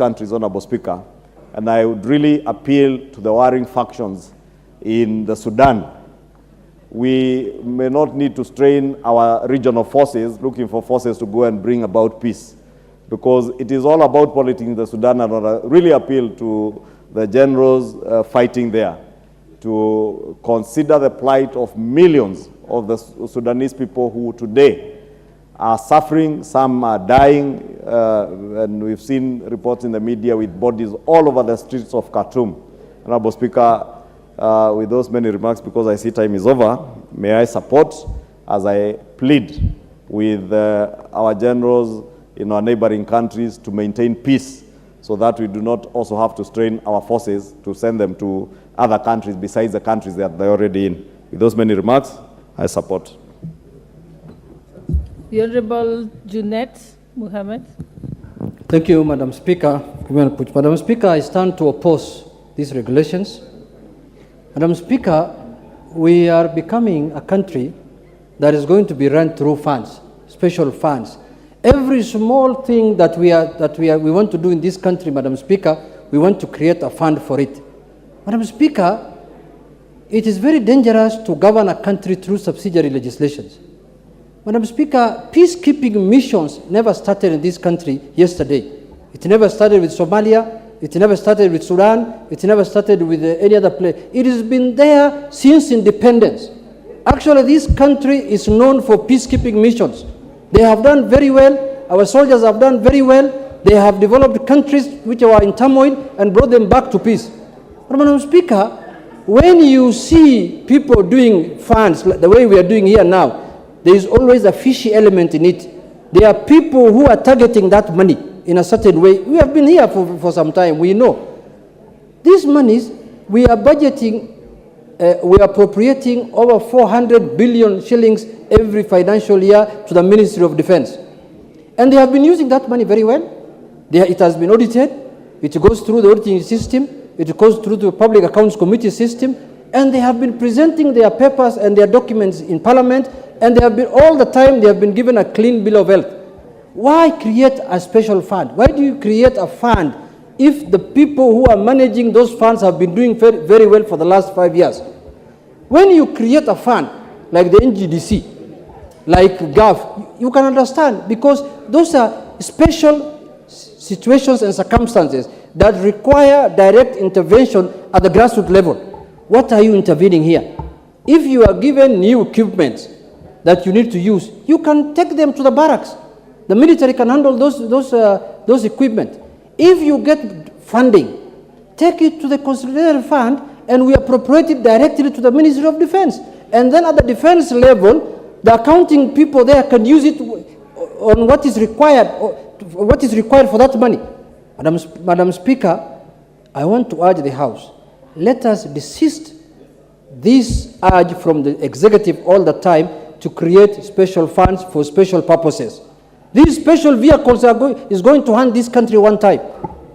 countries, Honorable Speaker, and I would really appeal to the warring factions in the Sudan. We may not need to strain our regional forces, looking for forces to go and bring about peace, because it is all about politics in the Sudan, and I really appeal to the generals fighting there to consider the plight of millions of the Sudanese people who today are suffering, some are dying, and we've seen reports in the media with bodies all over the streets of Khartoum. Honorable Speaker, with those many remarks, because I see time is over, may I support as I plead with our generals in our neighboring countries to maintain peace, so that we do not also have to strain our forces to send them to other countries besides the countries that they're already in. With those many remarks, I support. The Honorable Junet Mohamed. Thank you, Madam Speaker. Madam Speaker, I stand to oppose these regulations. Madam Speaker, we are becoming a country that is going to be run through funds, special funds. Every small thing that we want to do in this country, Madam Speaker, we want to create a fund for it. Madam Speaker, it is very dangerous to govern a country through subsidiary legislations. Madam Speaker, peacekeeping missions never started in this country yesterday. It never started with Somalia. It never started with Sudan. It never started with any other place. It has been there since independence. Actually, this country is known for peacekeeping missions. They have done very well. Our soldiers have done very well. They have developed countries which were in turmoil and brought them back to peace. But Madam Speaker, when you see people doing funds like the way we are doing here now, there is always a fishy element in it. There are people who are targeting that money in a certain way. We have been here for some time. We know. These monies, we are budgeting, we are appropriating over 400 billion shillings every financial year to the Ministry of Defense. And they have been using that money very well. It has been audited. It goes through the auditing system. It goes through the Public Accounts Committee system. And they have been presenting their papers and their documents in Parliament. And they have been, all the time, they have been given a clean bill of health. Why create a special fund? Why do you create a fund if the people who are managing those funds have been doing very, very well for the last 5 years? When you create a fund like the NGDC, like GAF, you can understand, because those are special situations and circumstances that require direct intervention at the grassroots level. What are you intervening here? If you are given new equipment that you need to use, you can take them to the barracks. The military can handle those equipment. If you get funding, take it to the consolidated fund and we appropriate it directly to the Ministry of Defense. And then at the defense level, the accounting people there can use it on what is required for that money. Madam Speaker, I want to urge the House, let us desist this urge from the executive all the time to create special funds for special purposes. These special vehicles is going to hand this country one time.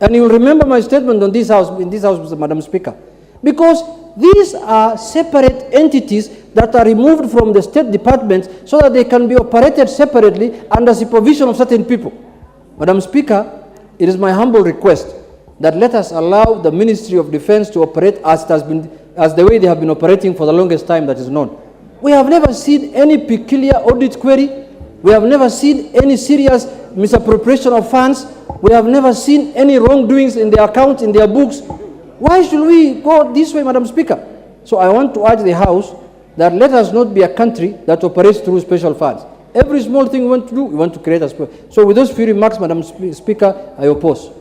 And you'll remember my statement on this house, in this house, Madam Speaker. Because these are separate entities that are removed from the state departments so that they can be operated separately under supervision of certain people. Madam Speaker, it is my humble request that let us allow the Ministry of Defense to operate as the way they have been operating for the longest time that is known. We have never seen any peculiar audit query. We have never seen any serious misappropriation of funds. We have never seen any wrongdoings in their accounts, in their books. Why should we go this way, Madam Speaker? So I want to urge the House that let us not be a country that operates through special funds. Every small thing we want to do, we want to create a special. So with those few remarks, Madam Speaker, I oppose.